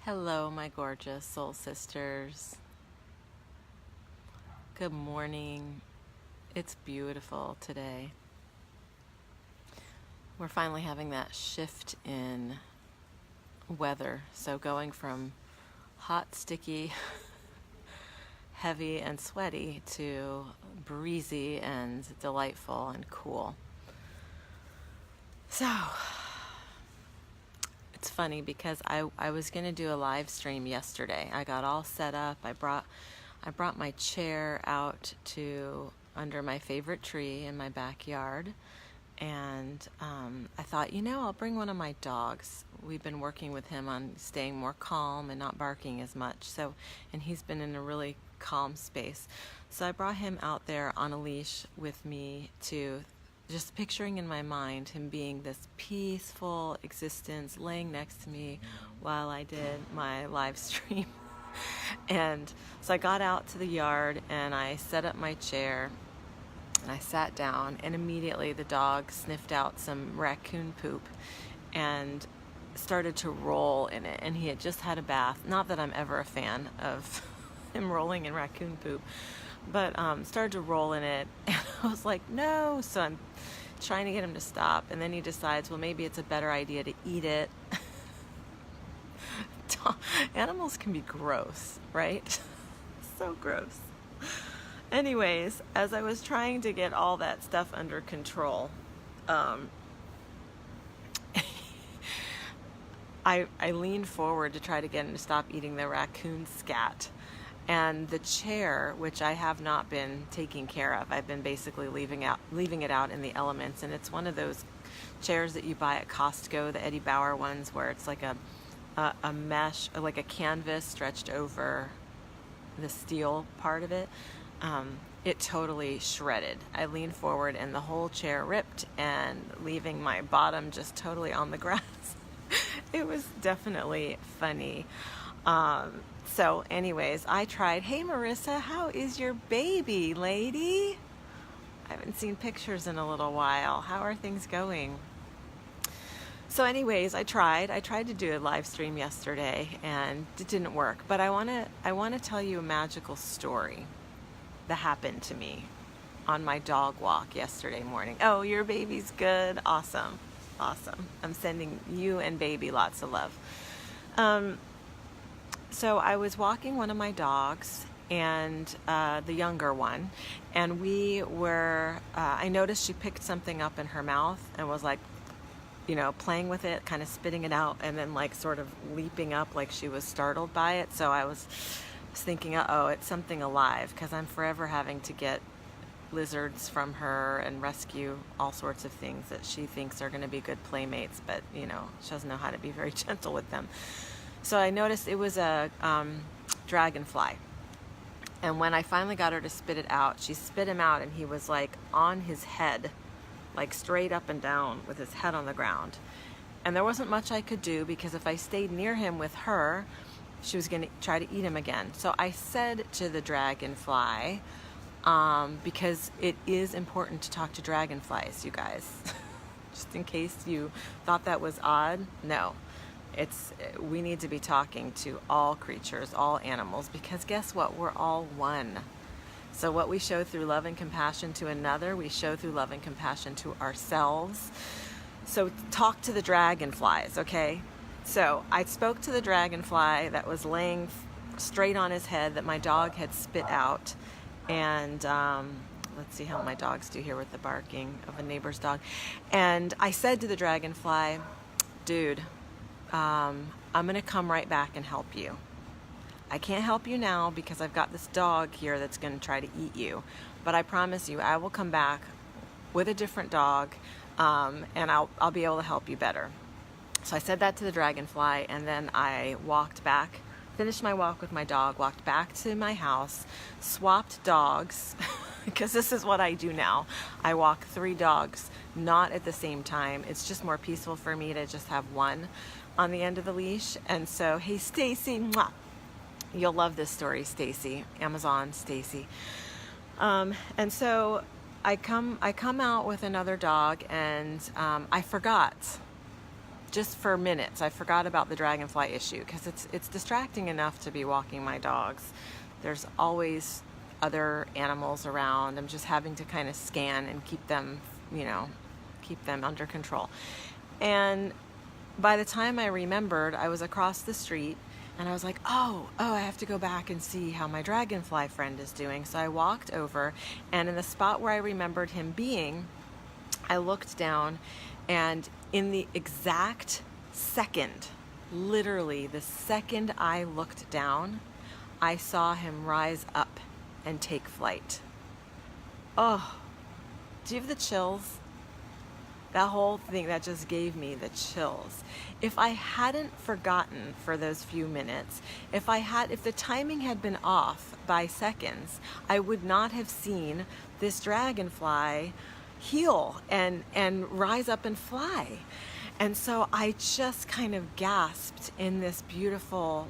Hello, my gorgeous soul sisters. Good morning. It's beautiful today. We're finally having that shift in weather. So going from hot, sticky, heavy, and sweaty to breezy and delightful and cool. So it's funny because I was going to do a live stream yesterday. I got all set up. I brought my chair out to under my favorite tree in my backyard, and I thought, I'll bring one of my dogs. We've been working with him on staying more calm and not barking as much. And he's been in a really calm space. So I brought him out there on a leash with me, to just picturing in my mind him being this peaceful existence laying next to me while I did my live stream. And so I got out to the yard and I set up my chair and I sat down, and immediately the dog sniffed out some raccoon poop and started to roll in it. And he had just had a bath. Not that I'm ever a fan of him rolling in raccoon poop, but started to roll in it. And I was like, no. So I'm trying to get him to stop, and then he decides, well, maybe it's a better idea to eat it. Animals can be gross, right? So gross. Anyways, as I was trying to get all that stuff under control, I leaned forward to try to get him to stop eating the raccoon scat. And the chair, which I have not been taking care of, I've been basically leaving it out in the elements. And it's one of those chairs that you buy at Costco, the Eddie Bauer ones, where it's like a mesh, like a canvas stretched over the steel part of it. It totally shredded. I leaned forward and the whole chair ripped, and leaving my bottom just totally on the grass. It was definitely funny. So anyways, I tried, hey Marissa, how is your baby, lady? I haven't seen pictures in a little while. How are things going? So anyways, I tried to do a live stream yesterday and it didn't work, but I want to tell you a magical story that happened to me on my dog walk yesterday morning. Oh, your baby's good. Awesome. I'm sending you and baby lots of love. So I was walking one of my dogs, and the younger one, and I noticed she picked something up in her mouth and was like, playing with it, kind of spitting it out, and then like sort of leaping up like she was startled by it. So I was thinking, it's something alive, because I'm forever having to get lizards from her and rescue all sorts of things that she thinks are going to be good playmates, but she doesn't know how to be very gentle with them. So I noticed it was a dragonfly. And when I finally got her to spit it out, she spit him out, and he was like on his head, like straight up and down with his head on the ground. And there wasn't much I could do, because if I stayed near him with her, she was going to try to eat him again. So I said to the dragonfly, because it is important to talk to dragonflies, you guys, just in case you thought that was odd. No, we need to be talking to all creatures, all animals, because guess what? We're all one. So what we show through love and compassion to another, we show through love and compassion to ourselves. So talk to the dragonflies, okay? So I spoke to the dragonfly that was laying straight on his head that my dog had spit out. And let's see how my dogs do here with the barking of a neighbor's dog. And I said to the dragonfly, dude, I'm going to come right back and help you. I can't help you now because I've got this dog here that's going to try to eat you. But I promise you, I will come back with a different dog, and I'll be able to help you better. So I said that to the dragonfly, and then I walked back, finished my walk with my dog, walked back to my house, swapped dogs, because this is what I do now. I walk 3 dogs, not at the same time. It's just more peaceful for me to just have one on the end of the leash. And so, hey Stacy, mwah. You'll love this story, Stacy, Amazon Stacy. And so I come out with another dog, and I forgot just for minutes, I forgot about the dragonfly issue because it's distracting enough to be walking my dogs. There's always other animals around. I'm just having to kind of scan and keep them, keep them under control. And by the time I remembered, I was across the street and I was like, oh, I have to go back and see how my dragonfly friend is doing. So I walked over, and in the spot where I remembered him being, I looked down, and in the exact second, literally the second I looked down, I saw him rise up and take flight. Oh, do you have the chills? That whole thing, that just gave me the chills. If I hadn't forgotten for those few minutes, if the timing had been off by seconds, I would not have seen this dragonfly heal and rise up and fly. And so I just kind of gasped in this beautiful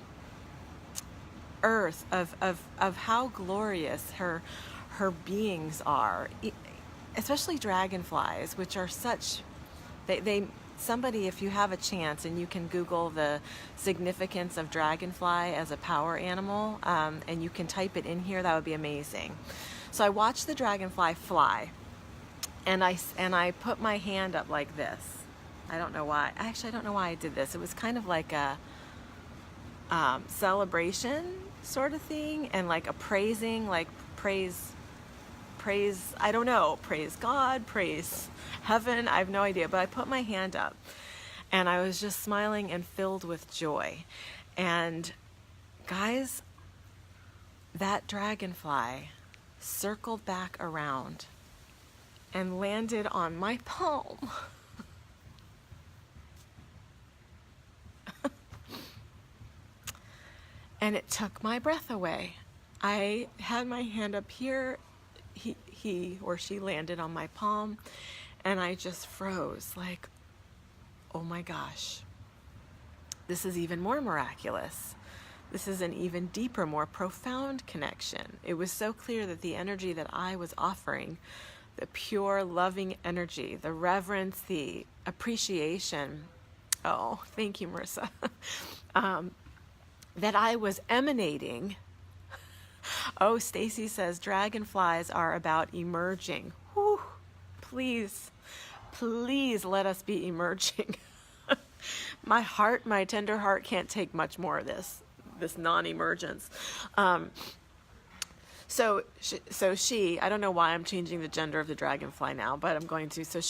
earth of how glorious her beings are. Especially dragonflies, which are such, somebody, if you have a chance and you can Google the significance of dragonfly as a power animal, and you can type it in here, that would be amazing. So I watched the dragonfly fly, and I put my hand up like this. I don't know why. Actually, I don't know why I did this. It was kind of like a celebration sort of thing, and like a praising, like praise, I don't know, praise God, praise heaven, I have no idea, but I put my hand up and I was just smiling and filled with joy. And guys, that dragonfly circled back around and landed on my palm. And it took my breath away. I had my hand up here, he or she landed on my palm, and I just froze like, oh my gosh, this is even more miraculous. This is an even deeper, more profound connection. It was so clear that the energy that I was offering, the pure, loving energy, the reverence, the appreciation, oh, thank you, Marissa, that I was emanating. Oh, Stacy says dragonflies are about emerging. Whew, please let us be emerging. My heart, my tender heart can't take much more of this non-emergence. So she, I don't know why I'm changing the gender of the dragonfly now, but I'm going to. So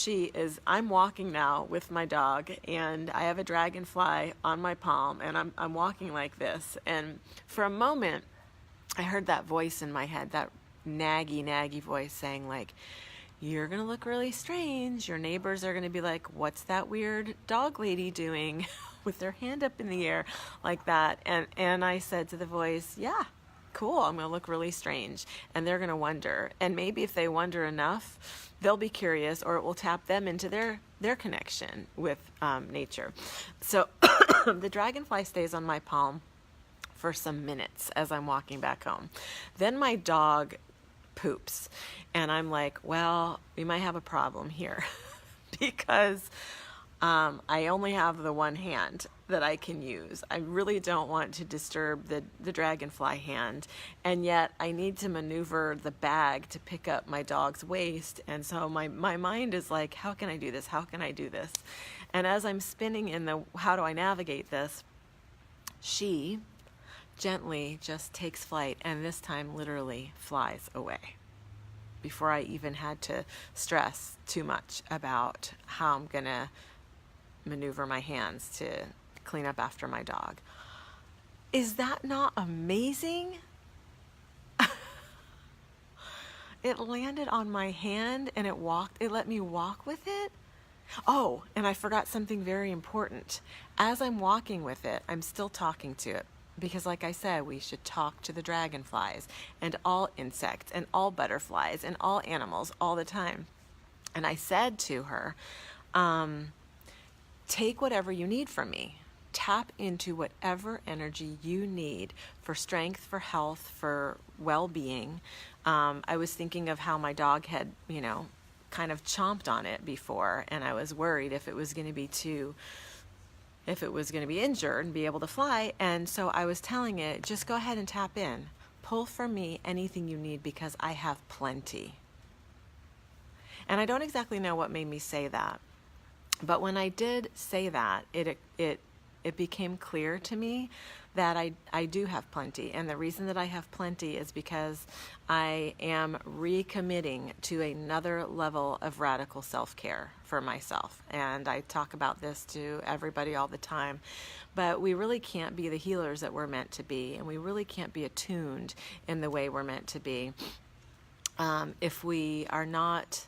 I'm walking now with my dog, and I have a dragonfly on my palm, and I'm walking like this. And for a moment, I heard that voice in my head, that naggy voice saying like, you're going to look really strange. Your neighbors are going to be like, what's that weird dog lady doing with their hand up in the air like that? And I said to the voice, yeah, cool, I'm going to look really strange. And they're going to wonder. And maybe if they wonder enough, they'll be curious, or it will tap them into their connection with nature. So the dragonfly stays on my palm for some minutes as I'm walking back home. Then my dog poops, and I'm like, well, we might have a problem here because I only have the one hand that I can use. I really don't want to disturb the dragonfly hand, and yet I need to maneuver the bag to pick up my dog's waste. And so my mind is like, how can I do this? How can I do this? And as I'm spinning in the how do I navigate this, she gently just takes flight, and this time literally flies away before I even had to stress too much about how I'm gonna maneuver my hands to clean up after my dog. Is that not amazing? It landed on my hand and it let me walk with it. Oh, and I forgot something very important. As I'm walking with it, I'm still talking to it. Because like I said, we should talk to the dragonflies and all insects and all butterflies and all animals all the time. And I said to her, take whatever you need from me. Tap into whatever energy you need for strength, for health, for well-being. I was thinking of how my dog had, kind of chomped on it before, and I was worried if it was going to be too if it was going to be injured and be able to fly. And so I was telling it, just go ahead and tap in. Pull from me anything you need because I have plenty. And I don't exactly know what made me say that. But when I did say that, it became clear to me that I do have plenty. And the reason that I have plenty is because I am recommitting to another level of radical self-care for myself. And I talk about this to everybody all the time. But we really can't be the healers that we're meant to be. And we really can't be attuned in the way we're meant to be if we are not...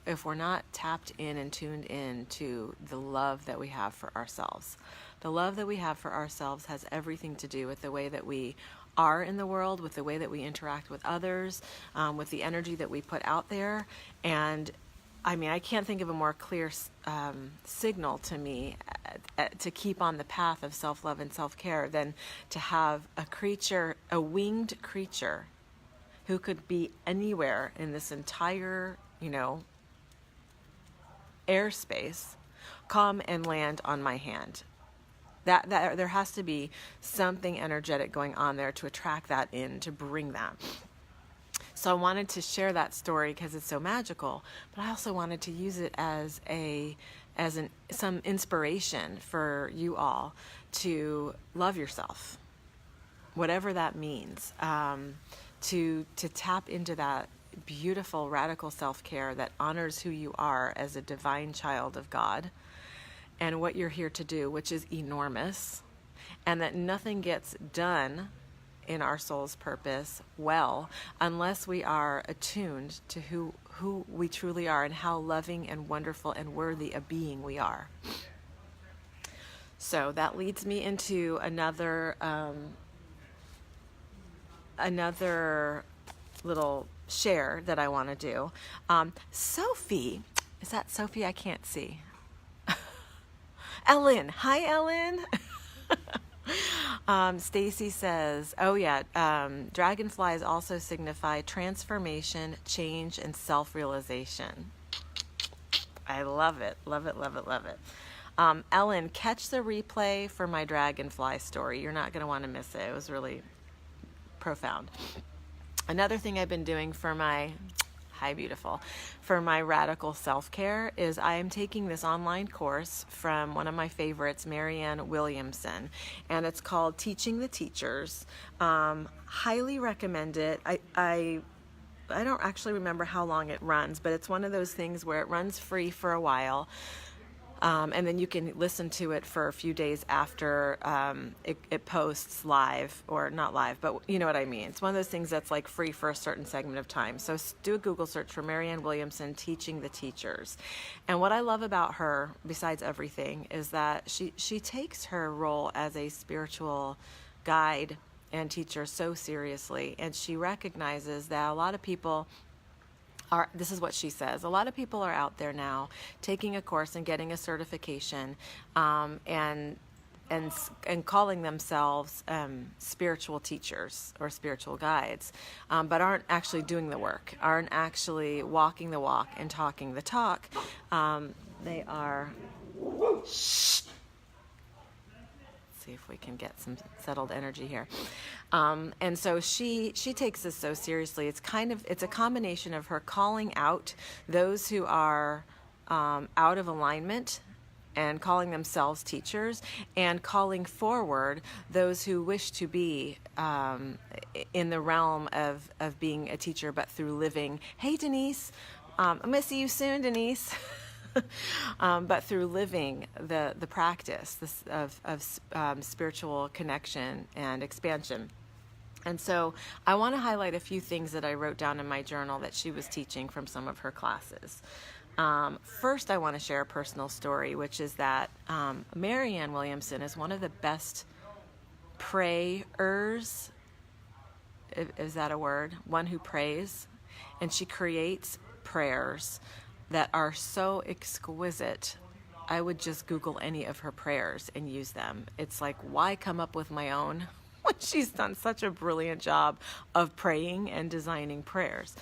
If we're not tapped in and tuned in to the love that we have for ourselves. The love that we have for ourselves has everything to do with the way that we are in the world, with the way that we interact with others, with the energy that we put out there. And I mean, I can't think of a more clear signal to me to keep on the path of self-love and self-care than to have a winged creature who could be anywhere in this entire, airspace, come and land on my hand. That there has to be something energetic going on there to attract that in, to bring that. So I wanted to share that story because it's so magical, but I also wanted to use it as some inspiration for you all to love yourself, whatever that means, to tap into that beautiful radical self-care that honors who you are as a divine child of God and what you're here to do, which is enormous, and that nothing gets done in our soul's purpose well unless we are attuned to who we truly are and how loving and wonderful and worthy a being we are. So that leads me into another little share that I want to do. Sophie, is that Sophie? I can't see. Ellen, hi Ellen. Stacy says, oh yeah, dragonflies also signify transformation, change, and self-realization. I love it, love it, love it, love it. Ellen, catch the replay for my dragonfly story. You're not going to want to miss it. It was really profound. Another thing I've been doing for my radical self-care is I am taking this online course from one of my favorites, Marianne Williamson, and it's called Teaching the Teachers. Highly recommend it. I don't actually remember how long it runs, but it's one of those things where it runs free for a while. And then you can listen to it for a few days after it posts live, or not live, but you know what I mean. It's one of those things that's like free for a certain segment of time. So do a Google search for Marianne Williamson, Teaching the Teachers. And what I love about her, besides everything, is that she takes her role as a spiritual guide and teacher so seriously. And she recognizes that a lot of people this is what she says. A lot of people are out there now taking a course and getting a certification, and calling themselves spiritual teachers or spiritual guides, but aren't actually doing the work, aren't actually walking the walk and talking the talk. They are... see if we can get some settled energy here. And so she takes this so seriously. It's a combination of her calling out those who are out of alignment and calling themselves teachers, and calling forward those who wish to be in the realm of being a teacher, but through living. Hey Denise, I'm gonna see you soon, Denise. But through living the practice of spiritual connection and expansion. And so I want to highlight a few things that I wrote down in my journal that she was teaching from some of her classes. First, I want to share a personal story, which is that Marianne Williamson is one of the best prayers. Is that a word? One who prays. And she creates prayers that are so exquisite. I would just Google any of her prayers and use them. It's like, why come up with my own when she's done such a brilliant job of praying and designing prayers?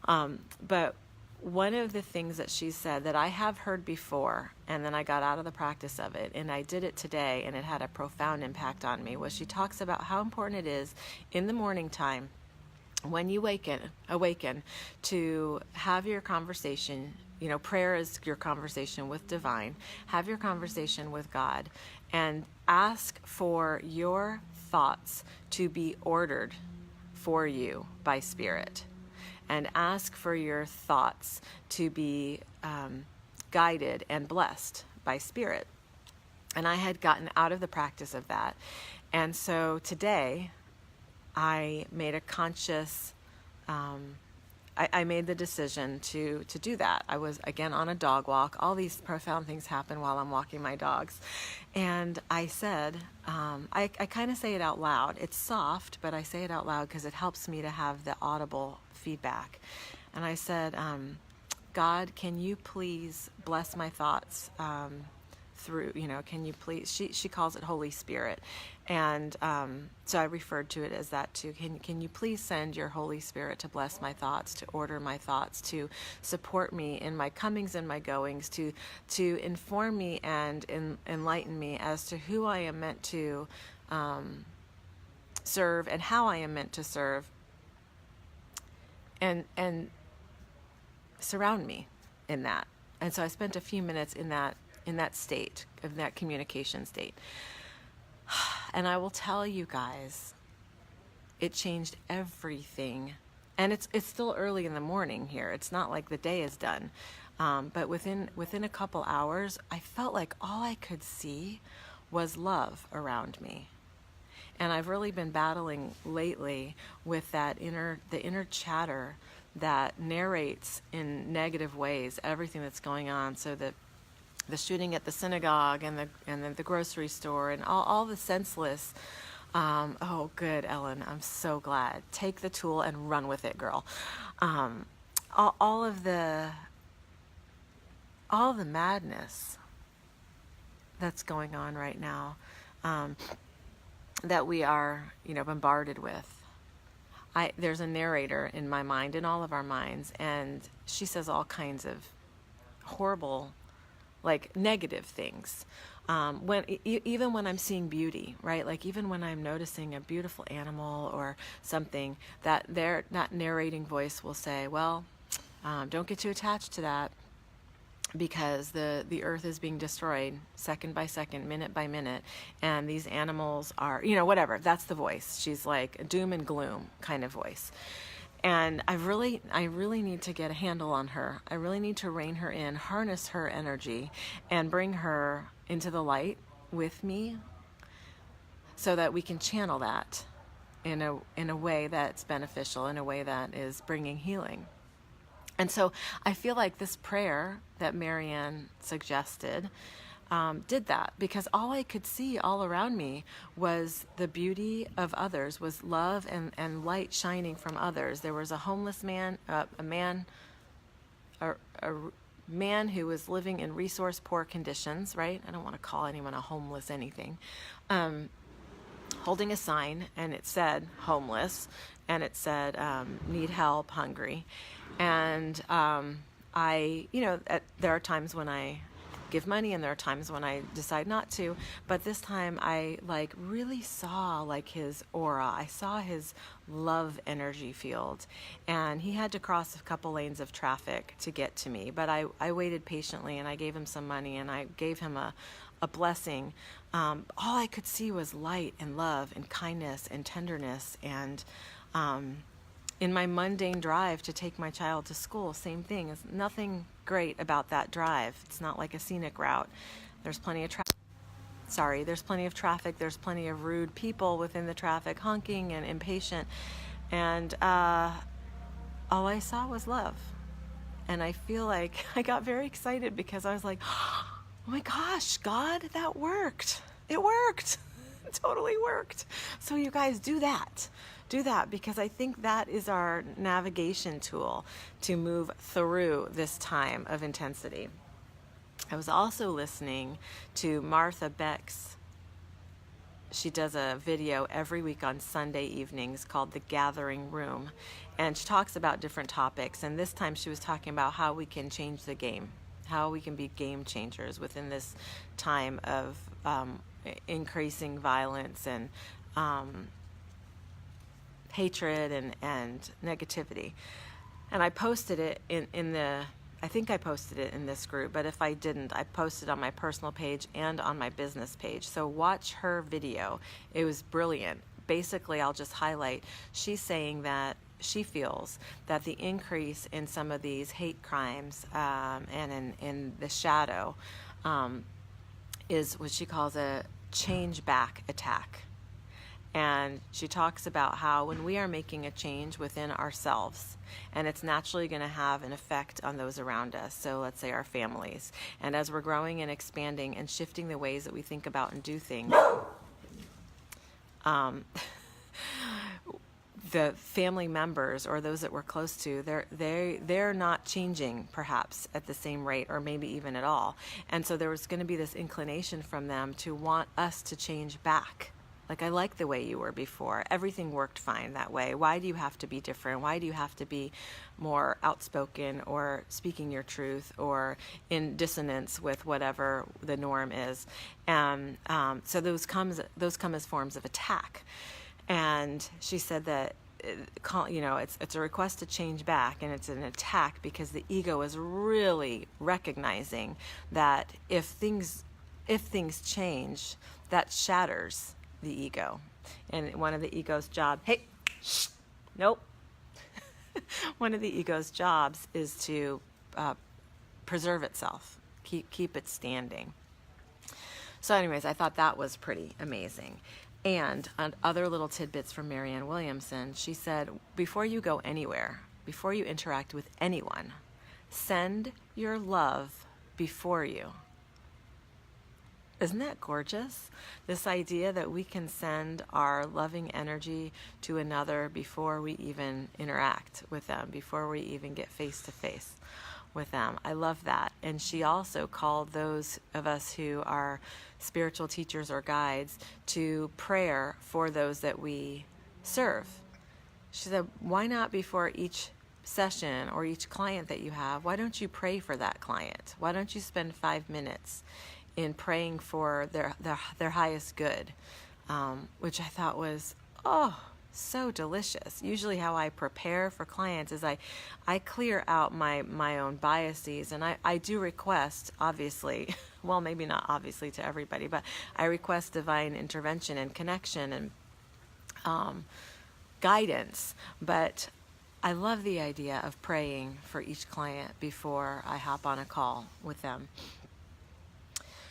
But one of the things that she said that I have heard before, and then I got out of the practice of it, and I did it today, and it had a profound impact on me, was she talks about how important it is in the morning time when you awaken to have your conversation. You know, prayer is your conversation with divine. Have your conversation with God and ask for your thoughts to be ordered for you by Spirit, and ask for your thoughts to be guided and blessed by Spirit. And I had gotten out of the practice of that. And so today I made a conscious, I made the decision to do that. I was, again, on a dog walk. All these profound things happen while I'm walking my dogs. And I said, I kind of say it out loud. It's soft, but I say it out loud because it helps me to have the audible feedback. And I said, God, can you please bless my thoughts through, can you please, she calls it Holy Spirit. And so I referred to it as that too. Can you please send your Holy Spirit to bless my thoughts, to order my thoughts, to support me in my comings and my goings, to inform me and enlighten me as to who I am meant to serve and how I am meant to serve, and surround me in that. And so I spent a few minutes in that state, of that communication state. And I will tell you guys, it changed everything. And it's still early in the morning here. It's not like the day is done. But within a couple hours, I felt like all I could see was love around me. And I've really been battling lately with the inner chatter that narrates in negative ways everything that's going on. So that the shooting at the synagogue and the grocery store and all the senseless. Oh, good, Ellen. I'm so glad. Take the tool and run with it, girl. All the madness that's going on right now, that we are, bombarded with. There's a narrator in my mind, in all of our minds, and she says all kinds of horrible, like negative things. Even when I'm seeing beauty, right? Like even when I'm noticing a beautiful animal or something, that narrating voice will say, well, don't get too attached to that, because the earth is being destroyed second by second, minute by minute, and these animals are, whatever. That's the voice. She's like a doom and gloom kind of voice. And I really need to get a handle on her. I really need to rein her in, harness her energy, and bring her into the light with me, so that we can channel that in a way that's beneficial, in a way that is bringing healing. And so I feel like this prayer that Marianne suggested did that, because all I could see all around me was the beauty of others, was love and light shining from others. There was a homeless man, a man who was living in resource poor conditions, right? I don't want to call anyone a homeless anything. Holding a sign, and it said homeless, and it said need help, hungry. And there are times when I give money, and there are times when I decide not to, but this time I really saw his aura. I saw his love energy field, and he had to cross a couple lanes of traffic to get to me, but I waited patiently, and I gave him some money, and I gave him a blessing. All I could see was light and love and kindness and tenderness. And in my mundane drive to take my child to school, same thing. There's nothing great about that drive. It's not like a scenic route. There's plenty of traffic. There's plenty of traffic. There's plenty of rude people within the traffic, honking and impatient. And all I saw was love. And I feel like I got very excited, because I was like, oh my gosh, God, that worked. It worked. It totally worked. So you guys do that, because I think that is our navigation tool to move through this time of intensity. I was also listening to Martha Beck's she does a video every week on Sunday evenings called The Gathering Room, and she talks about different topics, and this time she was talking about how we can change the game, how we can be game changers within this time of increasing violence and hatred and negativity. And I posted it I think I posted it in this group, but if I didn't, I posted on my personal page and on my business page. So watch her video. It was brilliant. Basically, I'll just highlight, she's saying that she feels that the increase in some of these hate crimes and in the shadow is what she calls a change back attack. And she talks about how when we are making a change within ourselves, and it's naturally going to have an effect on those around us, so let's say our families, and as we're growing and expanding and shifting the ways that we think about and do things, the family members or those that we're close to, they're not changing perhaps at the same rate or maybe even at all. And so there was going to be this inclination from them to want us to change back. Like, I like the way you were before. Everything worked fine that way. Why do you have to be different? Why do you have to be more outspoken or speaking your truth or in dissonance with whatever the norm is? And so those come as forms of attack. And she said that it's a request to change back, and it's an attack because the ego is really recognizing that if things change, that shatters the ego. And one of the ego's job, nope. One of the ego's jobs is to preserve itself, keep it standing. So anyways, I thought that was pretty amazing. And on other little tidbits from Marianne Williamson, she said, before you go anywhere, before you interact with anyone, send your love before you. Isn't that gorgeous? This idea that we can send our loving energy to another before we even interact with them, before we even get face to face with them. I love that. And she also called those of us who are spiritual teachers or guides to prayer for those that we serve. She said, why not before each session or each client that you have, why don't you pray for that client? Why don't you spend 5 minutes in praying for their highest good, which I thought was, so delicious. Usually how I prepare for clients is I clear out my own biases, and I do request, obviously, well, maybe not obviously to everybody, but I request divine intervention and connection and guidance. But I love the idea of praying for each client before I hop on a call with them.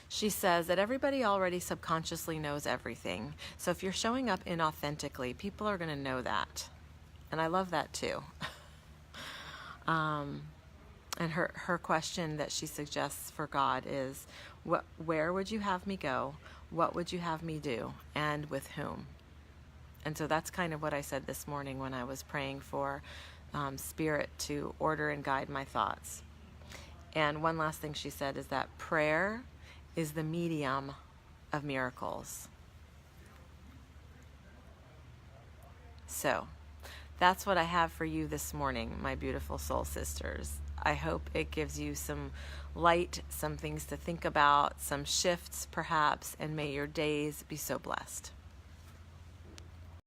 She says that everybody already subconsciously knows everything. So if you're showing up inauthentically, people are going to know that. And I love that too. And her question that she suggests for God is, where would you have me go? What would you have me do? And with whom? And so that's kind of what I said this morning when I was praying for Spirit to order and guide my thoughts. And one last thing she said is that prayer is the medium of miracles. So that's what I have for you this morning, my beautiful soul sisters. I hope it gives you some light, some things to think about, some shifts perhaps, and may your days be so blessed.